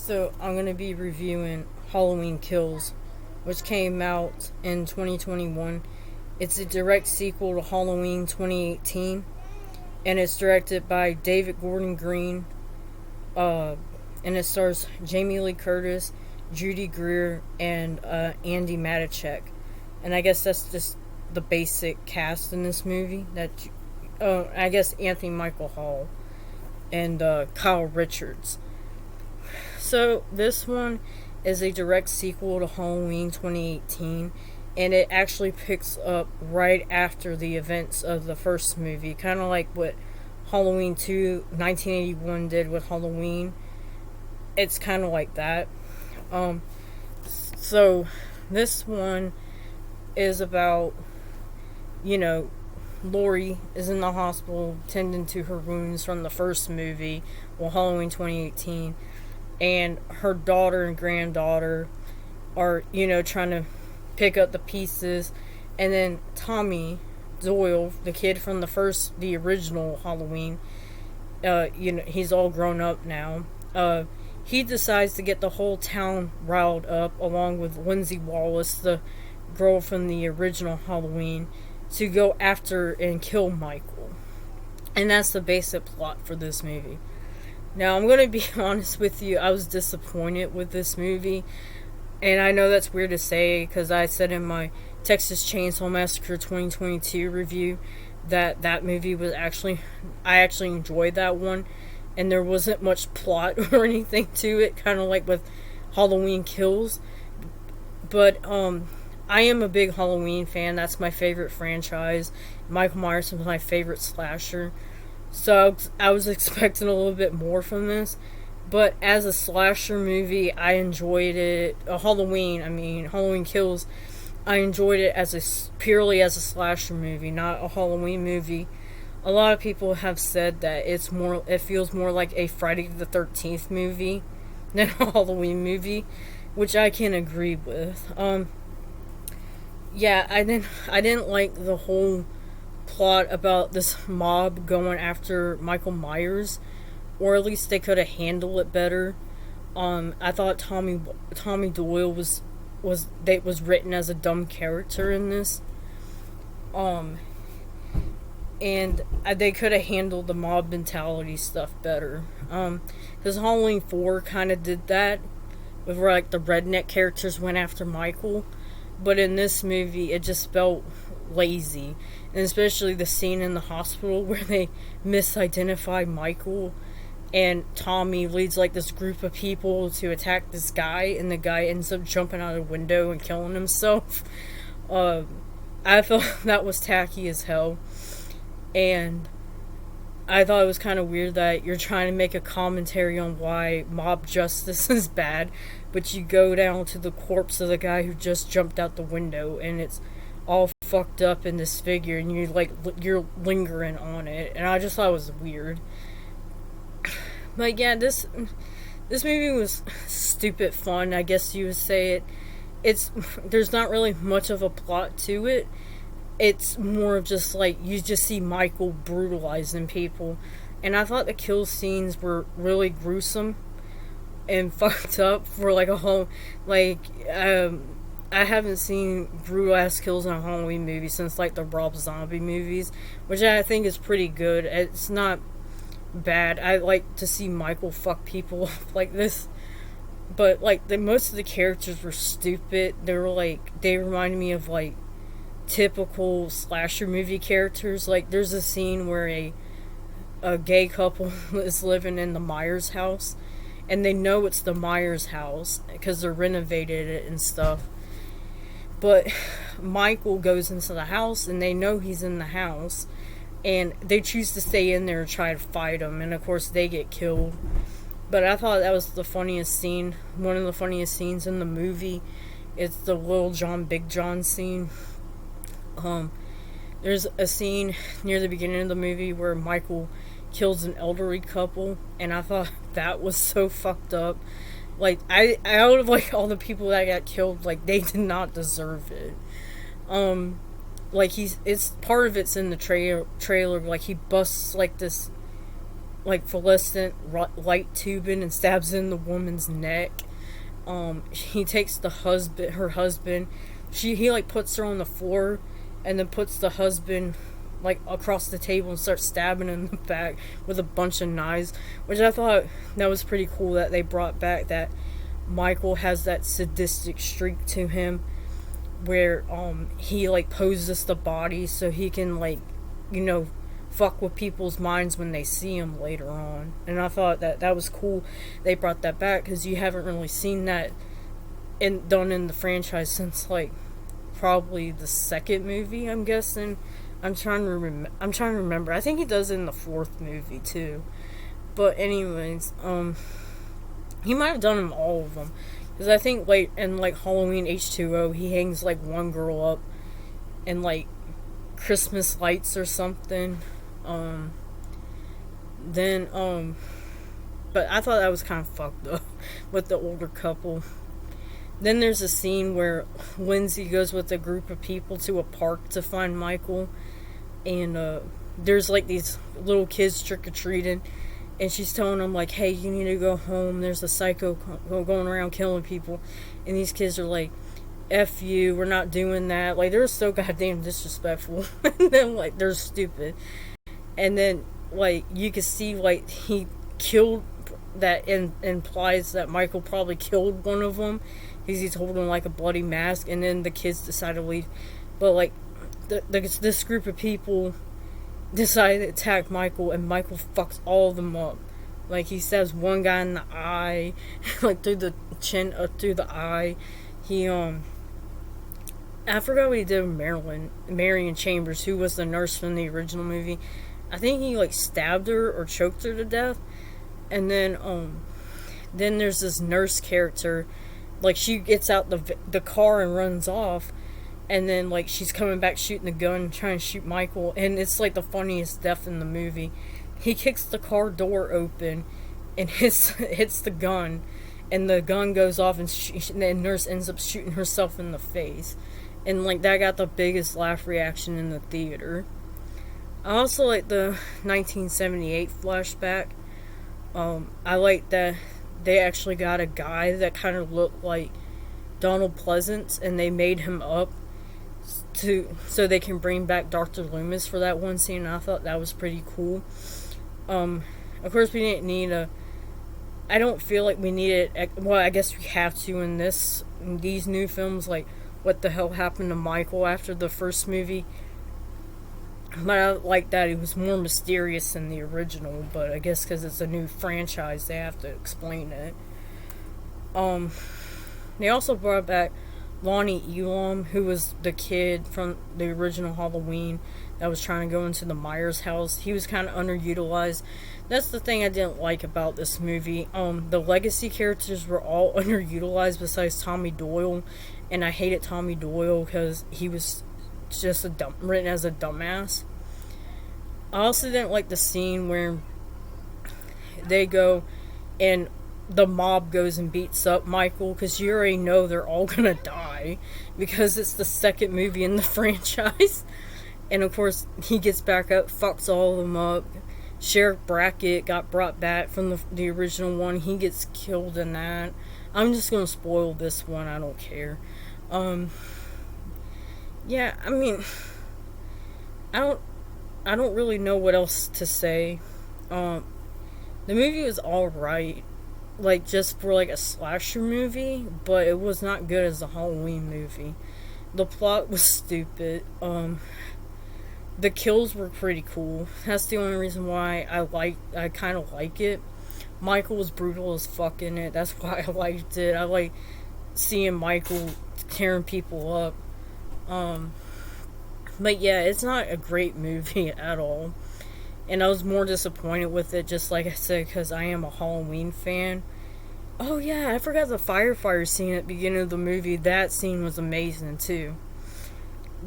So I'm going to be reviewing Halloween Kills, which came out in 2021. It's a direct sequel to Halloween 2018, and it's directed by David Gordon Green, and it stars Jamie Lee Curtis, Judy Greer, and Andy Matichak. And I guess that's just the basic cast in this movie. I guess Anthony Michael Hall and Kyle Richards. So this one is a direct sequel to Halloween 2018, and it actually picks up right after the events of the first movie, kind of like what Halloween 2 1981 did with Halloween. It's kind of like that. So this one is about, Laurie is in the hospital tending to her wounds from the first movie, Halloween 2018, and her daughter and granddaughter are, trying to pick up the pieces, and then Tommy Doyle, the kid from the original Halloween, he's all grown up now. He decides to get the whole town riled up, along with Lindsay Wallace, the girl from the original Halloween, to go after and kill Michael. And that's the basic plot for this movie. Now, I'm going to be honest with you, I was disappointed with this movie. And I know that's weird to say, because I said in my Texas Chainsaw Massacre 2022 review that movie was I actually enjoyed that one. And there wasn't much plot or anything to it, kind of like with Halloween Kills. But, I am a big Halloween fan. That's my favorite franchise. Michael Myers is my favorite slasher. So I was expecting a little bit more from this. But as a slasher movie, I enjoyed it. Halloween Kills, I enjoyed it purely as a slasher movie, not a Halloween movie. A lot of people have said that it feels more like a Friday the 13th movie than a Halloween movie, which I can agree with. Yeah, I didn't like the whole plot about this mob going after Michael Myers, or at least they could have handled it better. I thought Tommy Doyle was written as a dumb character in this. And they could have handled the mob mentality stuff better. Because Halloween 4 kind of did that, where like the redneck characters went after Michael. But in this movie, it just felt lazy. And especially the scene in the hospital where they misidentify Michael, and Tommy leads like this group of people to attack this guy, and the guy ends up jumping out a window and killing himself. I felt that was tacky as hell. And I thought it was kind of weird that you're trying to make a commentary on why mob justice is bad, but you go down to the corpse of the guy who just jumped out the window, and it's all fucked up in this figure, and you're lingering on it, and I just thought it was weird. But yeah, this movie was stupid fun, I guess you would say it. There's not really much of a plot to it. It's more of just like, you just see Michael brutalizing people. And I thought the kill scenes were really gruesome and fucked up for like a whole, I haven't seen brutal ass kills in a Halloween movie since like the Rob Zombie movies, which I think is pretty good. It's not bad. I like to see Michael fuck people up like this. But like most of the characters were stupid. They reminded me of like typical slasher movie characters. Like there's a scene where a gay couple is living in the Myers house, and they know it's the Myers house because they're renovated it and stuff. But Michael goes into the house, and they know he's in the house, and they choose to stay in there and try to fight him, and of course they get killed. But I thought that was the funniest scene, one of the funniest scenes in the movie. It's the Little John Big John scene. There's a scene near the beginning of the movie where Michael kills an elderly couple, and I thought that was so fucked up. Like, out of like all the people that got killed, like, they did not deserve it. Like, it's part of it's in the trailer, like he busts like this like fluorescent light tubing and stabs in the woman's neck. He takes her husband. He like puts her on the floor, and then puts the husband like across the table and starts stabbing him in the back with a bunch of knives, which I thought that was pretty cool that they brought back that Michael has that sadistic streak to him where he like poses the body so he can like, you know, fuck with people's minds when they see him later on. And I thought that was cool they brought that back, because you haven't really seen that done in the franchise since like probably the second movie, I'm guessing. I'm trying to remember. I think he does it in the fourth movie too. But anyways, he might have done them all of them, because I think like in like Halloween H2O, he hangs like one girl up in like Christmas lights or something. But I thought that was kind of fucked up with the older couple. Then there's a scene where Lindsay goes with a group of people to a park to find Michael, and there's like these little kids trick-or-treating, and she's telling them like, hey, you need to go home, there's a psycho going around killing people. And these kids are like, F you, we're not doing that. Like, they're so goddamn disrespectful. And then like they're stupid. And then like you can see like he killed, that implies that Michael probably killed one of them, because he's holding like a bloody mask. And then the kids decide to leave, but like this group of people decide to attack Michael, and Michael fucks all of them up. Like, he stabs one guy in the eye, like through the chin, through the eye. I forgot what he did with Marion Chambers, who was the nurse from the original movie. I think he like stabbed her or choked her to death. And then there's this nurse character, like she gets out the car and runs off, and then like she's coming back shooting the gun, trying to shoot Michael, and it's like the funniest death in the movie. He kicks the car door open and hits the gun, and the gun goes off, and the nurse ends up shooting herself in the face. And like that got the biggest laugh reaction in the theater. I also like the 1978 flashback. I like that they actually got a guy that kind of looked like Donald Pleasance, and they made him up so they can bring back Dr. Loomis for that one scene. And I thought that was pretty cool. Of course, we didn't need I don't feel like we needed. Well, I guess we have to in these new films. Like, what the hell happened to Michael after the first movie? But I like that it was more mysterious than the original. But I guess because it's a new franchise, they have to explain it. They also brought back Lonnie Elam, who was the kid from the original Halloween that was trying to go into the Myers house. He was kind of underutilized. That's the thing I didn't like about this movie. The legacy characters were all underutilized besides Tommy Doyle, and I hated Tommy Doyle because he was just written as a dumbass. I also didn't like the scene where they go and the mob goes and beats up Michael, because you already know they're all gonna die because it's the second movie in the franchise. And of course he gets back up, fucks all of them up. Sheriff Brackett got brought back from the original one. He gets killed in that. I'm just gonna spoil this one, I don't care. Yeah, I mean, I don't really know what else to say. The movie was alright, like, just for like a slasher movie, but it was not good as a Halloween movie. The plot was stupid. The kills were pretty cool. That's the only reason why I kind of like it. Michael was brutal as fuck in it. That's why I liked it. I like seeing Michael tearing people up. But yeah, it's not a great movie at all. And I was more disappointed with it, just like I said, because I am a Halloween fan. Oh yeah, I forgot the firefighter scene at the beginning of the movie. That scene was amazing too.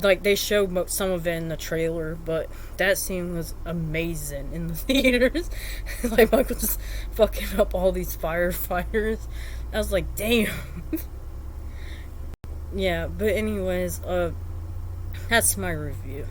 Like, they showed some of it in the trailer, but that scene was amazing in the theaters. Like, Michael just fucking up all these firefighters. I was like, damn. Yeah, but anyways, that's my review.